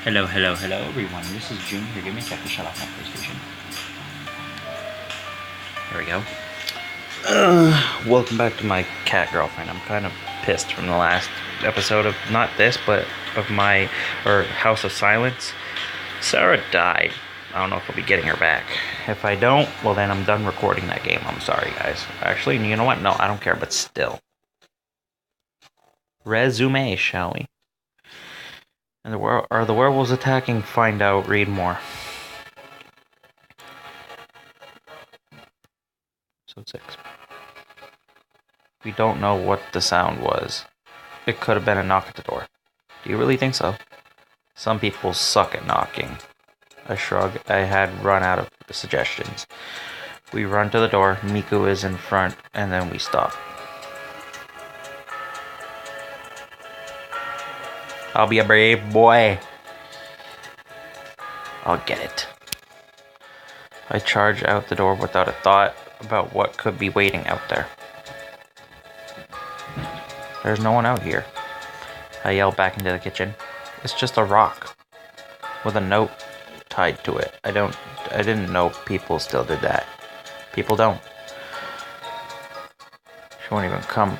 Hello, everyone. This is June here. Give me a sec to shut off my PlayStation. There we go. Welcome back to my cat girlfriend. I'm kind of pissed from the last episode of not this, but of House of Silence. Sarah died. I don't know if I'll be getting her back. If I don't, well then I'm done recording that game. I'm sorry, guys. Actually, you know what? No, I don't care, but still. Resume, shall we? And are the werewolves attacking? Find out, read more. Episode 6. We don't know what the sound was. It could have been a knock at the door. Do you really think so? Some people suck at knocking. I shrug. I had run out of suggestions. We run to the door. Miku is in front, and then we stop. I'll be a brave boy. I'll get it. I charge out the door without a thought about what could be waiting out there. There's no one out here. I yell back into the kitchen. It's just a rock with a note tied to it. I didn't know people still did that. People don't. She won't even come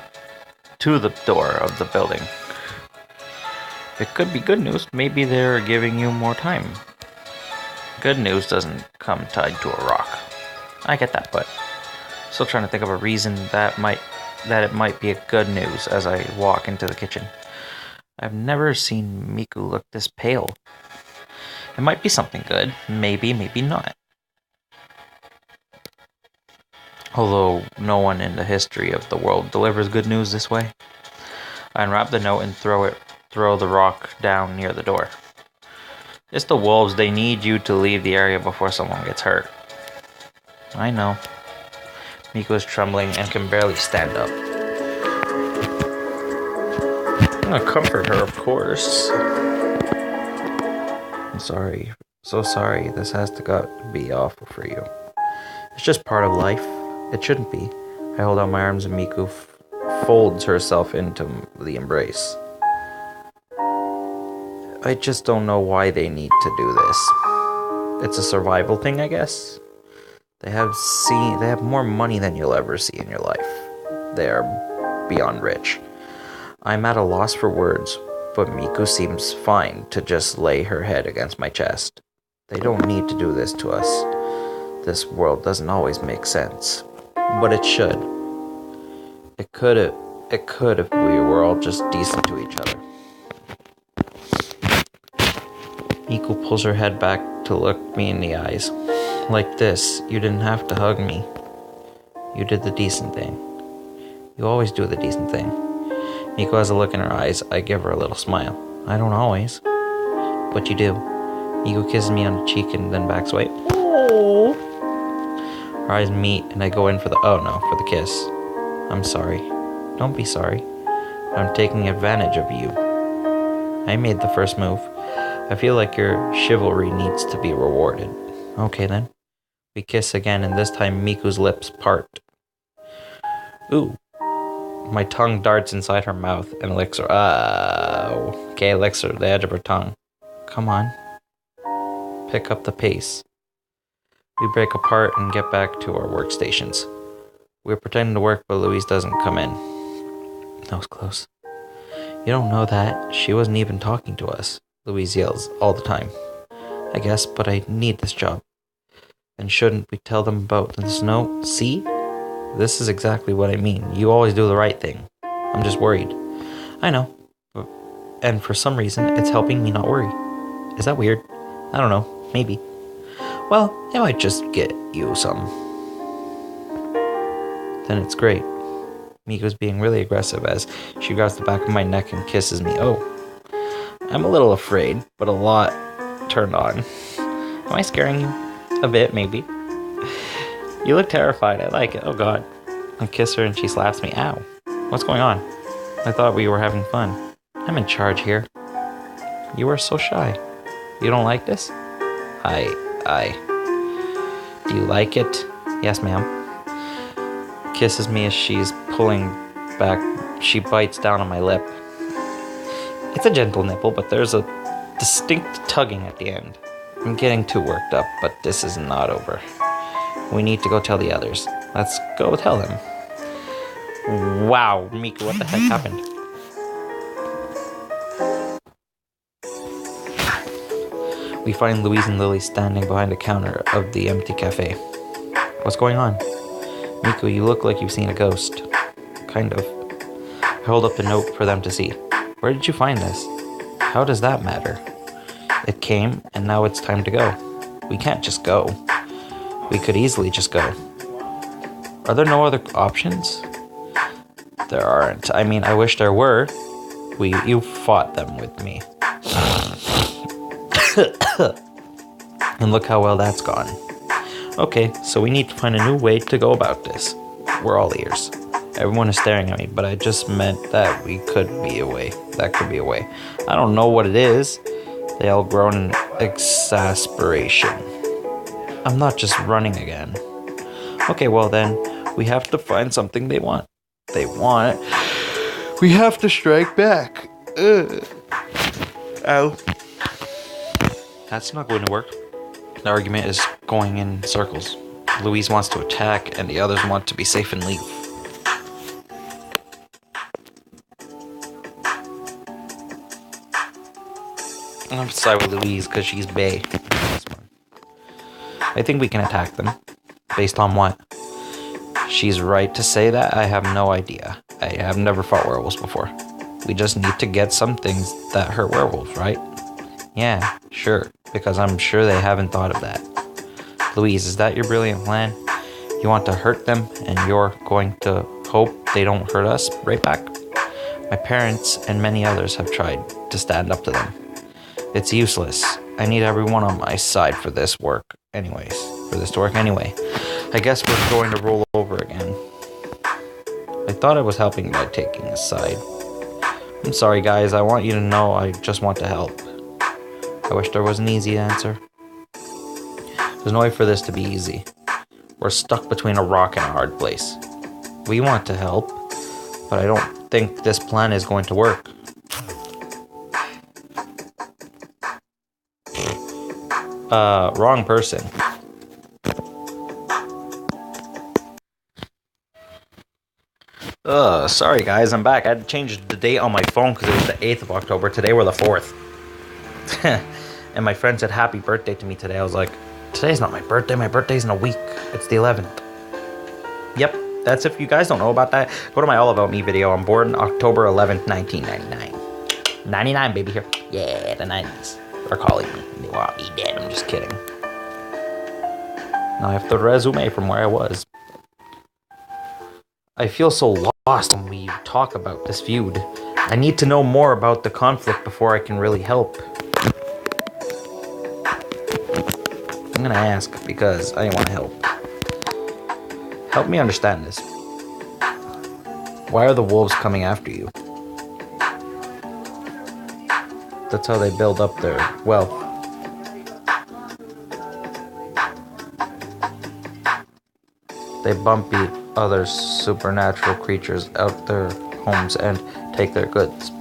to the door of the building. It could be good news. Maybe they're giving you more time. Good news doesn't come tied to a rock. I get that, but still trying to think of a reason that it might be a good news as I walk into the kitchen. I've never seen Miku look this pale. It might be something good. Maybe not. Although no one in the history of the world delivers good news this way. I unwrap the note and throw the rock down near the door. It's the wolves. They need you to leave the area before someone gets hurt. I know. Miku is trembling and can barely stand up. I'm gonna comfort her, of course. I'm sorry. So sorry. This has to be awful for you. It's just part of life. It shouldn't be. I hold out my arms and Miku folds herself into the embrace. I just don't know why they need to do this. It's a survival thing, I guess. They have more money than you'll ever see in your life. They are beyond rich. I'm at a loss for words, but Miku seems fine to just lay her head against my chest. They don't need to do this to us. This world doesn't always make sense, but it should. It could if we were all just decent to each other. Miku pulls her head back to look me in the eyes. Like this, you didn't have to hug me. You did the decent thing. You always do the decent thing. Miku has a look in her eyes. I give her a little smile. I don't always, but you do. Miku kisses me on the cheek and then backs away. Oh. Our eyes meet and I go in for the kiss. I'm sorry. Don't be sorry. I'm taking advantage of you. I made the first move. I feel like your chivalry needs to be rewarded. Okay then. We kiss again, and this time Miku's lips part. Ooh. My tongue darts inside her mouth and licks her. Okay, licks her, the edge of her tongue. Come on. Pick up the pace. We break apart and get back to our workstations. We're pretending to work, but Louise doesn't come in. That was close. You don't know that. She wasn't even talking to us. Louise yells all the time. I guess, but I need this job. And shouldn't we tell them about the snow? See? This is exactly what I mean. You always do the right thing. I'm just worried. I know. And for some reason, it's helping me not worry. Is that weird? I don't know. Maybe. Well, it might just get you some. Then it's great. Miku's being really aggressive as she grabs the back of my neck and kisses me. Oh. I'm a little afraid, but a lot turned on. Am I scaring you? A bit, maybe. You look terrified. I like it. Oh, God. I kiss her and she slaps me. Ow. What's going on? I thought we were having fun. I'm in charge here. You are so shy. You don't like this? Do you like it? Yes, ma'am. Kisses me as she's pulling back. She bites down on my lip. It's a gentle nipple, but there's a distinct tugging at the end. I'm getting too worked up, but this is not over. We need to go tell the others. Let's go tell them. Wow, Miku, what the heck happened? We find Louise and Lily standing behind the counter of the empty cafe. What's going on? Miku, you look like you've seen a ghost. Kind of. I hold up the note for them to see. Where did you find this? How does that matter? It came, and now it's time to go. We can't just go. We could easily just go. Are there no other options? There aren't. I mean, I wish there were. You fought them with me. And look how well that's gone. Okay, so we need to find a new way to go about this. We're all ears. Everyone is staring at me, but I just meant that we could be a way. That could be a way. I don't know what it is. They all groan in exasperation. I'm not just running again. Okay, well then, we have to find something they want. We have to strike back. Ugh. Ow. That's not going to work. The argument is going in circles. Louise wants to attack, and the others want to be safe and leave. I'm gonna side with Louise because she's bae. I think we can attack them. Based on what? She's right to say that. I have no idea. I have never fought werewolves before. We just need to get some things that hurt werewolves, right? Yeah, sure. Because I'm sure they haven't thought of that. Louise, is that your brilliant plan? You want to hurt them, and you're going to hope they don't hurt us right back? My parents and many others have tried to stand up to them. It's useless. I need everyone on my side for this to work anyway. I guess we're going to roll over again. I thought I was helping by taking a side. I'm sorry, guys. I want you to know I just want to help. I wish there was an easy answer. There's no way for this to be easy. We're stuck between a rock and a hard place. We want to help, but I don't think this plan is going to work. Wrong person. Sorry guys, I'm back. I had to change the date on my phone because it was the 8th of October. Today we're the 4th. And my friend said happy birthday to me today. I was like, today's not my birthday. My birthday's in a week. It's the 11th. Yep, that's if you guys don't know about that. Go to my All About Me video. I'm born October 11th, 1999. 99, baby, here. Yeah, the 90s. They're calling me. They want me dead. I'm just kidding. Now I have the resume from where I was. I feel so lost when we talk about this feud. I need to know more about the conflict before I can really help. I'm gonna ask because I want to help. Help me understand this. Why are the wolves coming after you? That's how they build up their wealth. They bump beat other supernatural creatures out their homes and take their goods.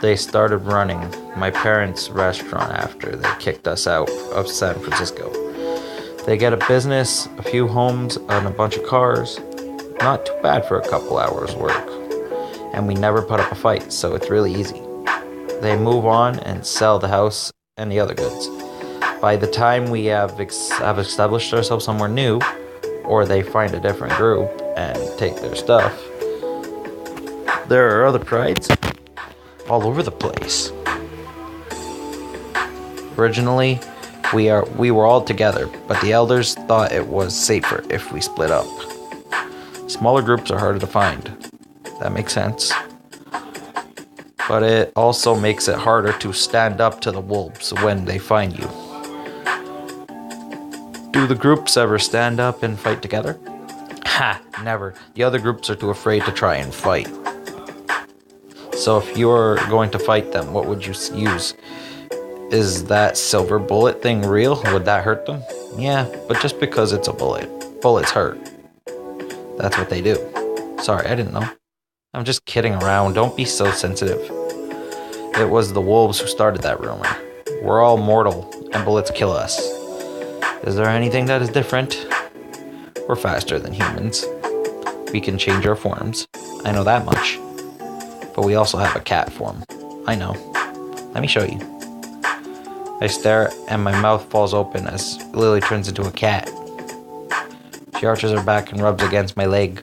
They started running my parents' restaurant after they kicked us out of San Francisco. They get a business, a few homes, and a bunch of cars. Not too bad for a couple hours work. And we never put up a fight, so it's really easy. They move on and sell the house and the other goods. By the time we have established ourselves somewhere new, or they find a different group and take their stuff, there are other prides all over the place. Originally, we were all together, but the elders thought it was safer if we split up. Smaller groups are harder to find. That makes sense. But it also makes it harder to stand up to the wolves when they find you. Do the groups ever stand up and fight together? Ha! Never. The other groups are too afraid to try and fight. So if you're going to fight them, what would you use? Is that silver bullet thing real? Would that hurt them? Yeah, but just because it's a bullet. Bullets hurt. That's what they do. Sorry, I didn't know. I'm just kidding around. Don't be so sensitive. It was the wolves who started that rumor. We're all mortal, and bullets kill us. Is there anything that is different? We're faster than humans. We can change our forms. I know that much. But we also have a cat form. I know. Let me show you. I stare, and my mouth falls open as Lily turns into a cat. She arches her back and rubs against my leg.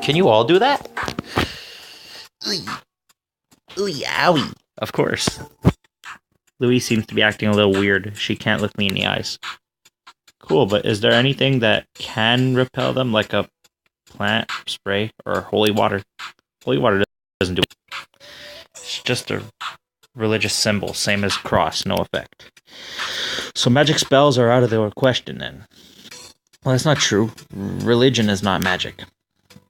Can you all do that? Ooh, owie. Of course. Louise seems to be acting a little weird. She can't look me in the eyes. Cool, but is there anything that can repel them, like a plant, spray, or holy water? Holy water doesn't do it. It's just a religious symbol, same as cross, no effect. So magic spells are out of the question then. Well, that's not true. Religion is not magic.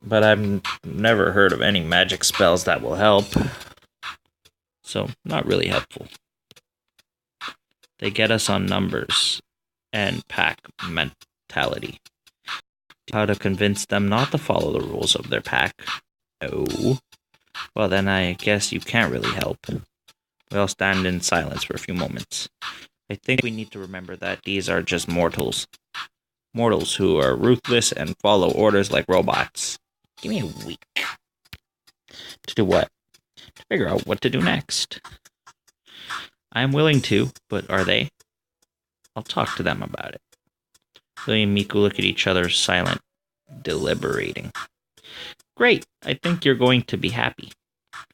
But I've never heard of any magic spells that will help. So, not really helpful. They get us on numbers and pack mentality. How to convince them not to follow the rules of their pack? Oh. Well, then I guess you can't really help. We'll stand in silence for a few moments. I think we need to remember that these are just mortals. Mortals who are ruthless and follow orders like robots. Give me a week. To do what? To figure out what to do next. I'm willing to, but are they? I'll talk to them about it. Lily and Miku look at each other, silent, deliberating. Great, I think you're going to be happy.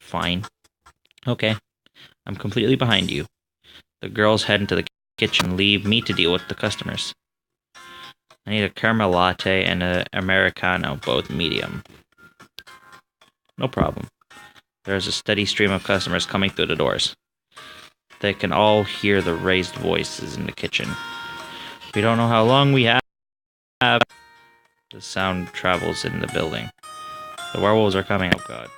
Fine. Okay, I'm completely behind you. The girls head into the kitchen and leave me to deal with the customers. I need a caramel latte and an Americano, both medium. No problem. There's a steady stream of customers coming through the doors. They can all hear the raised voices in the kitchen. We don't know how long we have. The sound travels in the building. The werewolves are coming. Oh god.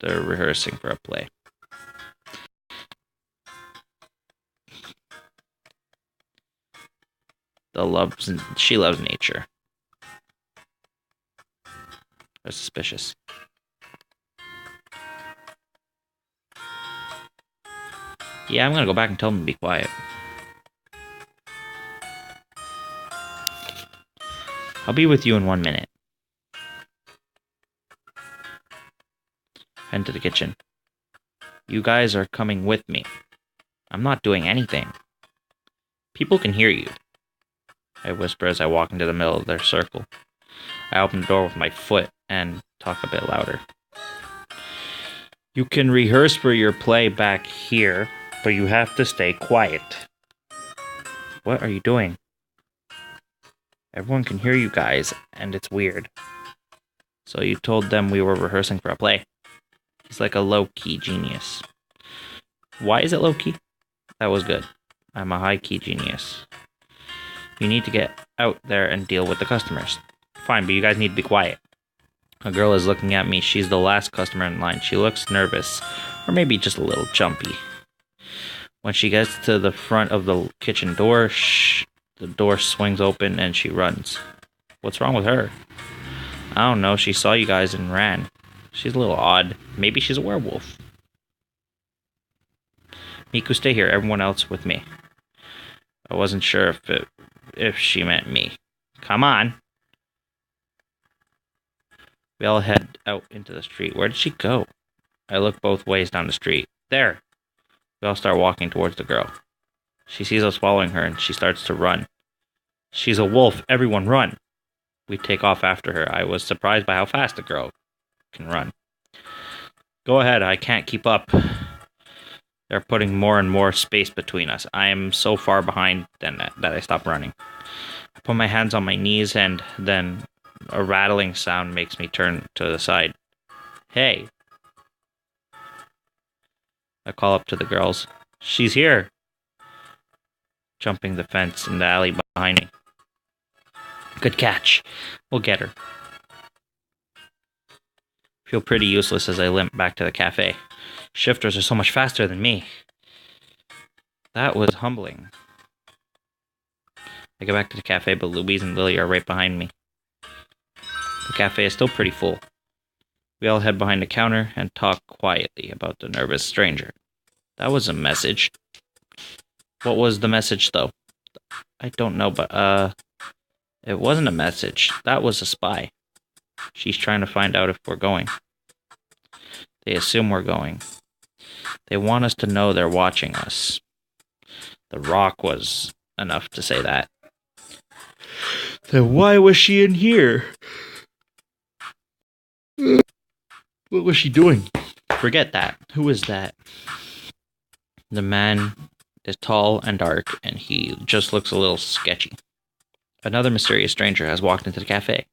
They're rehearsing for a play. She loves nature. They're suspicious. Yeah, I'm gonna go back and tell them to be quiet. I'll be with you in 1 minute. Head to the kitchen. You guys are coming with me. I'm not doing anything. People can hear you. I whisper as I walk into the middle of their circle. I open the door with my foot and talk a bit louder. You can rehearse for your play back here, but you have to stay quiet. What are you doing? Everyone can hear you guys, and it's weird. So you told them we were rehearsing for a play. He's like a low-key genius. Why is it low-key? That was good. I'm a high-key genius. You need to get out there and deal with the customers. Fine, but you guys need to be quiet. A girl is looking at me. She's the last customer in line. She looks nervous, or maybe just a little jumpy. When she gets to the front of the kitchen door, the door swings open and she runs. What's wrong with her? I don't know. She saw you guys and ran. She's a little odd. Maybe she's a werewolf. Miku, stay here. Everyone else with me. I wasn't sure if she meant me. Come on. We all head out into the street. Where did she go? I look both ways down the street. There. We all start walking towards the girl. She sees us following her and she starts to run. She's a wolf. Everyone run. We take off after her. I was surprised by how fast the girl can run. Go ahead. I can't keep up. They're putting more and more space between us. I am so far behind that I stop running. I put my hands on my knees and then a rattling sound makes me turn to the side. Hey. I call up to the girls. She's here. Jumping the fence in the alley behind me. Good catch. We'll get her. Feel pretty useless as I limp back to the cafe. Shifters are so much faster than me. That was humbling. I go back to the cafe, but Louise and Lily are right behind me. The cafe is still pretty full. We all head behind the counter and talk quietly about the nervous stranger. That was a message. What was the message, though? I don't know, but, it wasn't a message. That was a spy. She's trying to find out if we're going. They assume we're going. They want us to know they're watching us. The Rock was enough to say that. Then why was she in here? What was she doing? Forget that. Who is that? The man is tall and dark, and he just looks a little sketchy. Another mysterious stranger has walked into the cafe.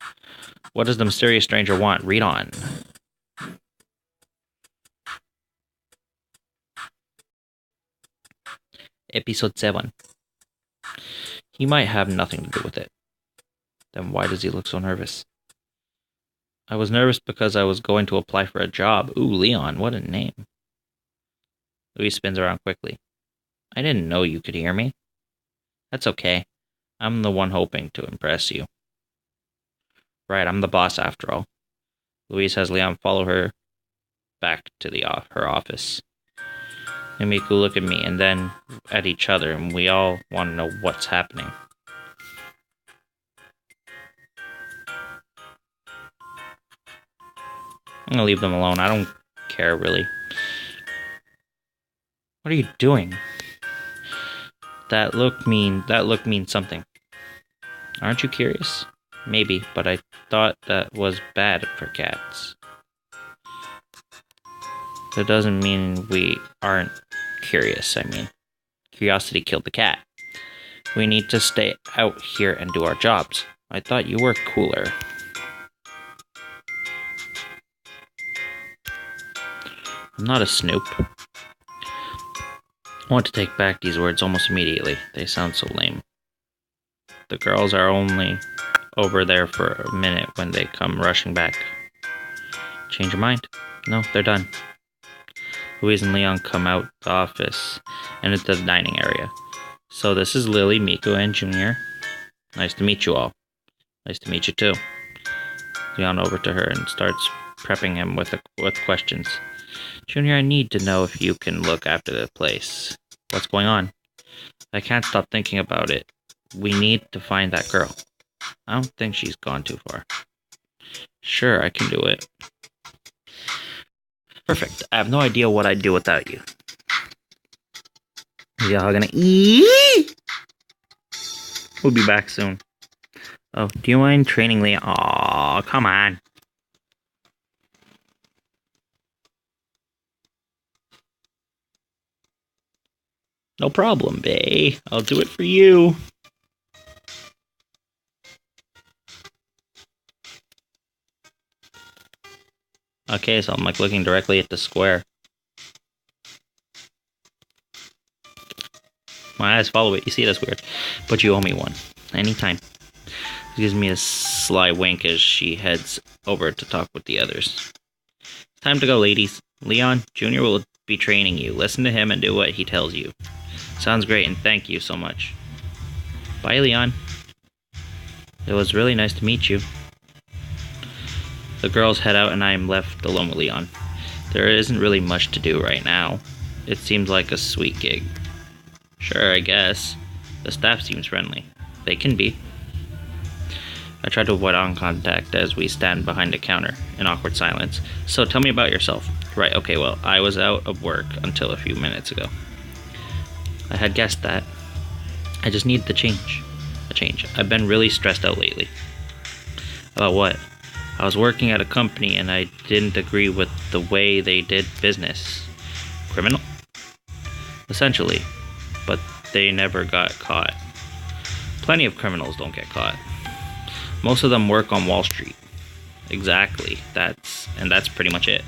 What does the mysterious stranger want? Read on. Episode 7. He might have nothing to do with it. Then why does he look so nervous? I was nervous because I was going to apply for a job. Ooh, Leon, what a name. Louise spins around quickly. I didn't know you could hear me. That's okay. I'm the one hoping to impress you. Right, I'm the boss after all. Louise has Leon follow her back to her office. They make a look at me and then at each other, and we all want to know what's happening. I'm gonna leave them alone. I don't care, really. What are you doing? That look means something. Aren't you curious? Maybe, but I thought that was bad for cats. That doesn't mean we aren't curious, I mean. Curiosity killed the cat. We need to stay out here and do our jobs. I thought you were cooler. I'm not a snoop. I want to take back these words almost immediately. They sound so lame. The girls are only over there for a minute when they come rushing back. Change your mind? No, they're done. Louise and Leon come out the office and into the dining area. So this is Lily, Miko, and Junior. Nice to meet you all. Nice to meet you too. Leon over to her and starts prepping him with questions. Junior, I need to know if you can look after the place. What's going on? I can't stop thinking about it. We need to find that girl. I don't think she's gone too far. Sure, I can do it. Perfect. I have no idea what I'd do without you. Y'all gonna eat? We'll be back soon. Oh, do you mind training Leon? Aw, come on. No problem, bae. I'll do it for you. Okay, so I'm like looking directly at the square. My eyes follow it. You see, that's weird. But you owe me one. Anytime. She gives me a sly wink as she heads over to talk with the others. Time to go, ladies. Leon, Junior will be training you. Listen to him and do what he tells you. Sounds great, and thank you so much. Bye, Leon. It was really nice to meet you. The girls head out and I am left alone with Leon. There isn't really much to do right now. It seems like a sweet gig. Sure, I guess. The staff seems friendly. They can be. I try to avoid eye contact as we stand behind a counter in awkward silence. So tell me about yourself. Right, okay, well, I was out of work until a few minutes ago. I had guessed that. I just need a change. I've been really stressed out lately. About what? I was working at a company and I didn't agree with the way they did business. Criminal? Essentially. But they never got caught. Plenty of criminals don't get caught. Most of them work on Wall Street. Exactly. That's pretty much it.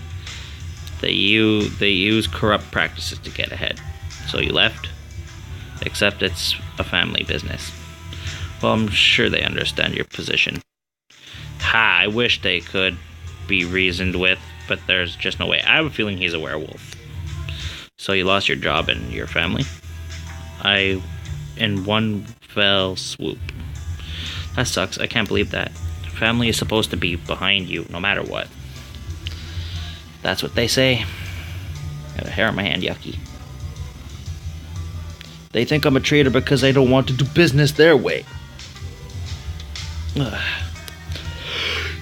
They use corrupt practices to get ahead. So you left? Except it's a family business. Well, I'm sure they understand your position. Ha, I wish they could be reasoned with, but there's just no way. I have a feeling he's a werewolf. So you lost your job and your family? In one fell swoop. That sucks. I can't believe that. Family is supposed to be behind you, no matter what. That's what they say. Got a hair on my hand, yucky. They think I'm a traitor because I don't want to do business their way.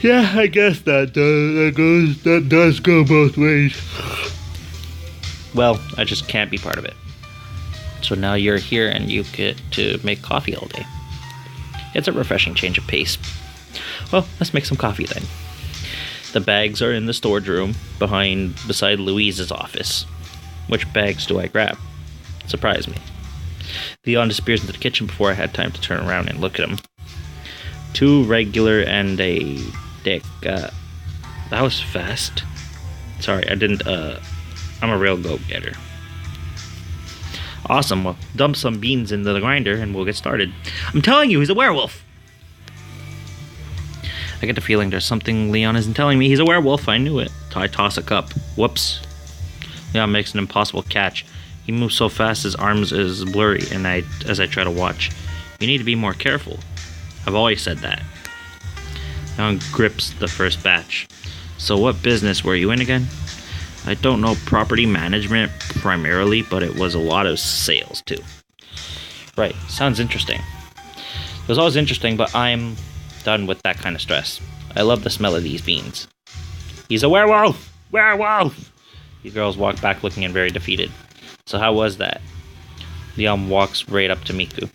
Yeah, I guess that does go both ways. Well, I just can't be part of it. So now you're here and you get to make coffee all day. It's a refreshing change of pace. Well, let's make some coffee then. The bags are in the storage room beside Louise's office. Which bags do I grab? Surprise me. Leon disappears into the kitchen before I had time to turn around and look at him. 2 regular and a dick. That was fast. Sorry, I didn't, I'm a real go-getter. Awesome, well, dump some beans into the grinder and we'll get started. I'm telling you, he's a werewolf! I get the feeling there's something Leon isn't telling me. He's a werewolf, I knew it. I toss a cup. Whoops. Leon makes an impossible catch. He moves so fast his arms is blurry and as I try to watch. You need to be more careful. I've always said that. Leon grips the first batch. So what business were you in again? I don't know property management primarily, but it was a lot of sales too. Right, sounds interesting. It was always interesting, but I'm done with that kind of stress. I love the smell of these beans. He's a werewolf! Werewolf! The girls walk back looking and very defeated. So how was that? Leon walks right up to Miku.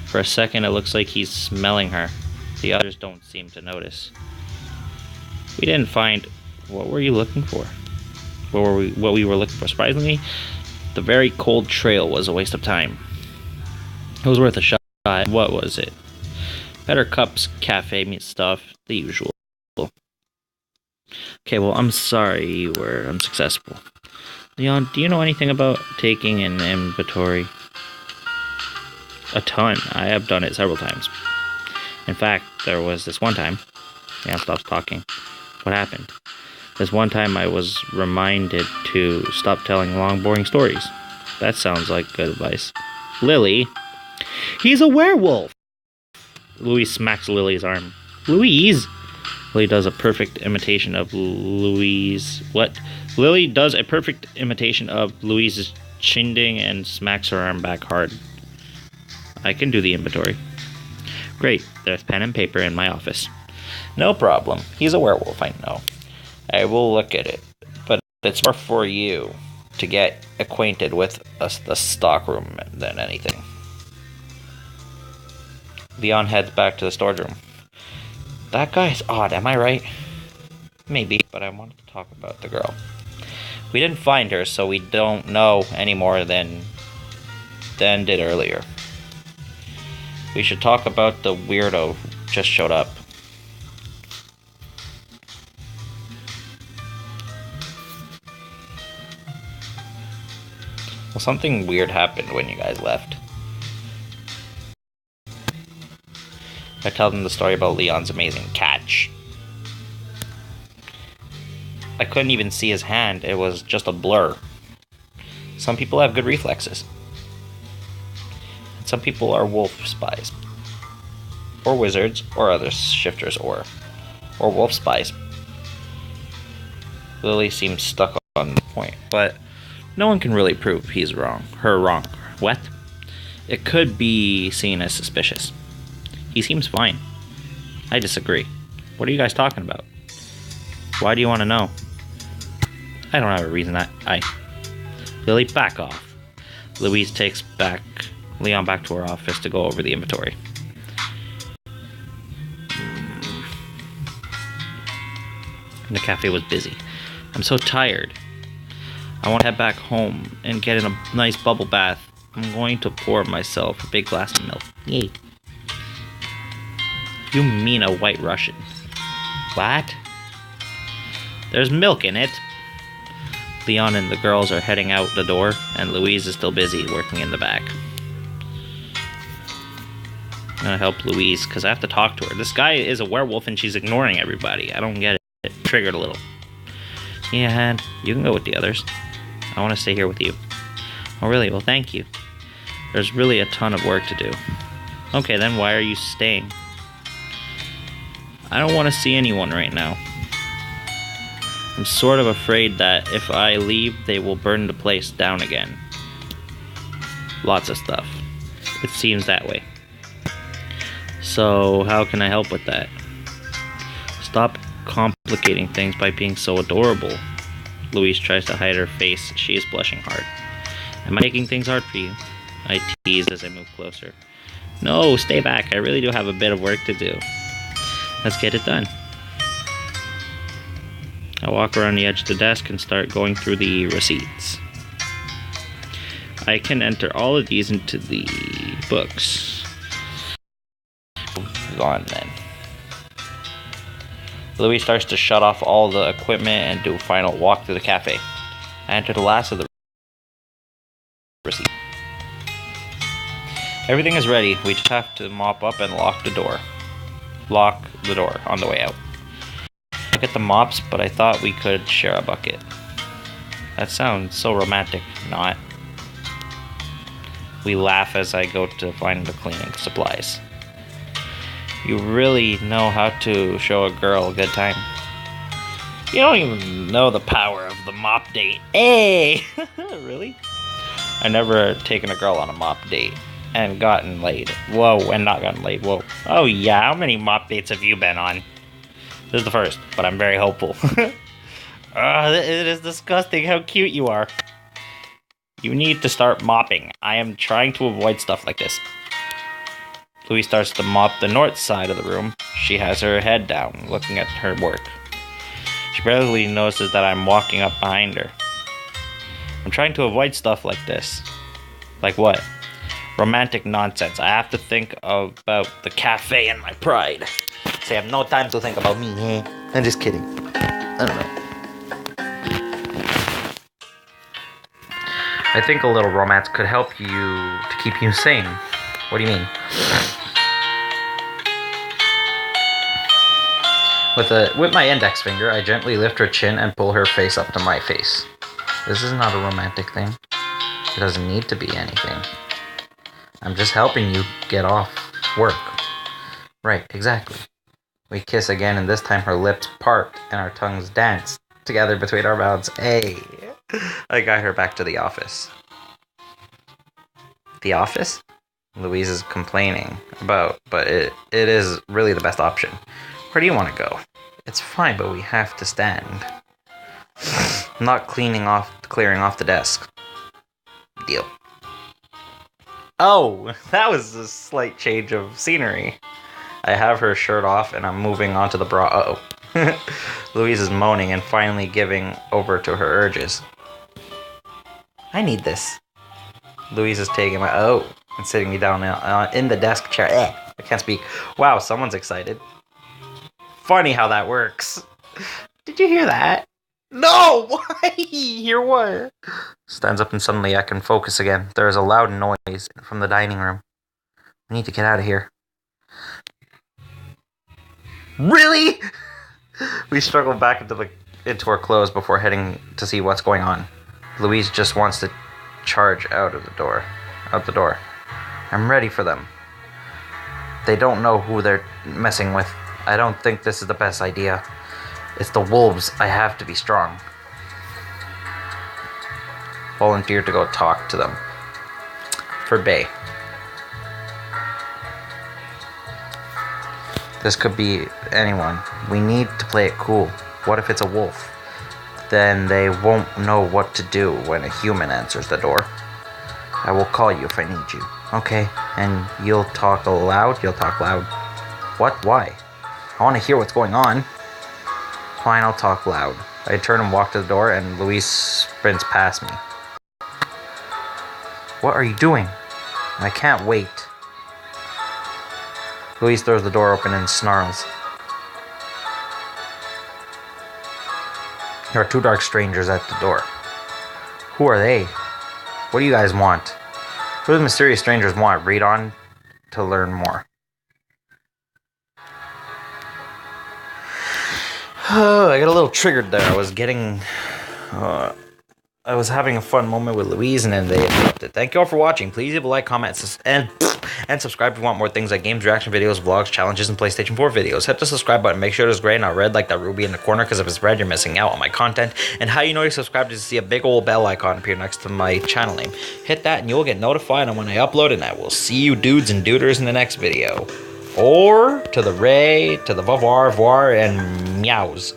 For a second, it looks like he's smelling her. The others don't seem to notice. We didn't find... What were you looking for? What we were looking for? Surprisingly, the very cold trail was a waste of time. It was worth a shot. What was it? Better cups, cafe meat stuff, the usual. Okay, well, I'm sorry you were unsuccessful. Leon, do you know anything about taking an inventory? A ton. I have done it several times. In fact, there was this one time. Leon stops talking. What happened? This one time I was reminded to stop telling long, boring stories. That sounds like good advice. Lily? He's a werewolf! Louise smacks Lily's arm. Louise? Lily does a perfect imitation of Louise. What? Lily does a perfect imitation of Louise's chinding and smacks her arm back hard. I can do the inventory. Great, there's pen and paper in my office. No problem. He's a werewolf, I know. I will look at it, but it's more for you to get acquainted with the stockroom than anything. Leon heads back to the storage room. That guy's odd, am I right? Maybe, but I wanted to talk about the girl. We didn't find her, so we don't know any more than did earlier. We should talk about the weirdo who just showed up. Well, something weird happened when you guys left. I tell them the story about Leon's amazing catch. I couldn't even see his hand, it was just a blur. Some people have good reflexes. And some people are wolf spies. Or wizards, or other shifters, or wolf spies. Lily seems stuck on the point, but no one can really prove her wrong. What? It could be seen as suspicious. He seems fine. I disagree. What are you guys talking about? Why do you want to know? I don't have a reason. Lily, back off. Louise takes Leon back to her office to go over the inventory. The cafe was busy. I'm so tired. I want to head back home and get in a nice bubble bath. I'm going to pour myself a big glass of milk. Yay. You mean a White Russian? What? There's milk in it. Leon and the girls are heading out the door, and Louise is still busy working in the back. I'm gonna help Louise, because I have to talk to her. This guy is a werewolf, and she's ignoring everybody. I don't get it. It triggered a little. Yeah, Han, you can go with the others. I want to stay here with you. Oh, really? Well, thank you. There's really a ton of work to do. Okay, then why are you staying? I don't want to see anyone right now. I'm sort of afraid that if I leave, they will burn the place down again. Lots of stuff. It seems that way. So, how can I help with that? Stop complicating things by being so adorable. Louise tries to hide her face. She is blushing hard. Am I making things hard for you? I tease as I move closer. No, stay back. I really do have a bit of work to do. Let's get it done. I walk around the edge of the desk and start going through the receipts. I can enter all of these into the books. Gone then. Louise starts to shut off all the equipment and do a final walk through the cafe. I enter the last of the receipt. Everything is ready. We just have to mop up and lock the door. Lock the door on the way out. Look at the mops, but I thought we could share a bucket. That sounds so romantic. Not. We laugh as I go to find the cleaning supplies. You really know how to show a girl a good time. You don't even know the power of the mop date. Hey! Really? I never taken a girl on a mop date and gotten laid. Whoa, and not gotten laid. Whoa. Oh yeah, how many mop dates have you been on? This is the first, but I'm very hopeful. It is disgusting how cute you are. You need to start mopping. I am trying to avoid stuff like this. Louise starts to mop the north side of the room. She has her head down, looking at her work. She barely notices that I'm walking up behind her. I'm trying to avoid stuff like this. Like what? Romantic nonsense. I have to think about the cafe and my pride. So I have no time to think about me. I'm just kidding. I don't know. I think a little romance could help you to keep you sane. What do you mean? With my index finger, I gently lift her chin and pull her face up to my face. This is not a romantic thing. It doesn't need to be anything. I'm just helping you get off work. Right, exactly. We kiss again, and this time her lips part and our tongues dance together between our mouths. Hey! I guide her back to the office. The office? Louise is complaining about, but it is really the best option. Where do you want to go? It's fine, but we have to stand. Not clearing off the desk. Deal. Oh, that was a slight change of scenery. I have her shirt off and I'm moving on to the bra. Uh-oh. Louise is moaning and finally giving over to her urges. I need this. Louise is taking my and sitting me down in the desk chair. I can't speak. Wow, someone's excited. Funny how that works. Did you hear that? No! Why? Hear what? Stands up and suddenly I can focus again. There is a loud noise from the dining room. We need to get out of here. Really? We struggle back into our clothes before heading to see what's going on. Louise just wants to charge out the door. I'm ready for them. They don't know who they're messing with. I don't think this is the best idea. It's the wolves. I have to be strong. Volunteer to go talk to them. For Bay. This could be anyone. We need to play it cool. What if it's a wolf? Then they won't know what to do when a human answers the door. I will call you if I need you. Okay, and you'll talk loud? You'll talk loud. What? Why? I want to hear what's going on. Fine, I'll talk loud. I turn and walk to the door, and Louise sprints past me. What are you doing? I can't wait. Louise throws the door open and snarls. There are two dark strangers at the door. Who are they? What do you guys want? Who do the mysterious strangers want? Read on to learn more. Oh, I got a little triggered there. I was having a fun moment with Louise and then they interrupted. Thank you all for watching. Please leave a like, comment, and and subscribe if you want more things like games, reaction videos, vlogs, challenges, and PlayStation 4 videos. Hit the subscribe button, make sure it's gray, not red like that ruby in the corner, because if it's red, you're missing out on my content. And how you know you're subscribed is to see a big old bell icon appear next to my channel name. Hit that and you'll get notified on when I upload, and I will see you dudes and duders in the next video. Or to the Ray, to the Vavar, Var, and Meows.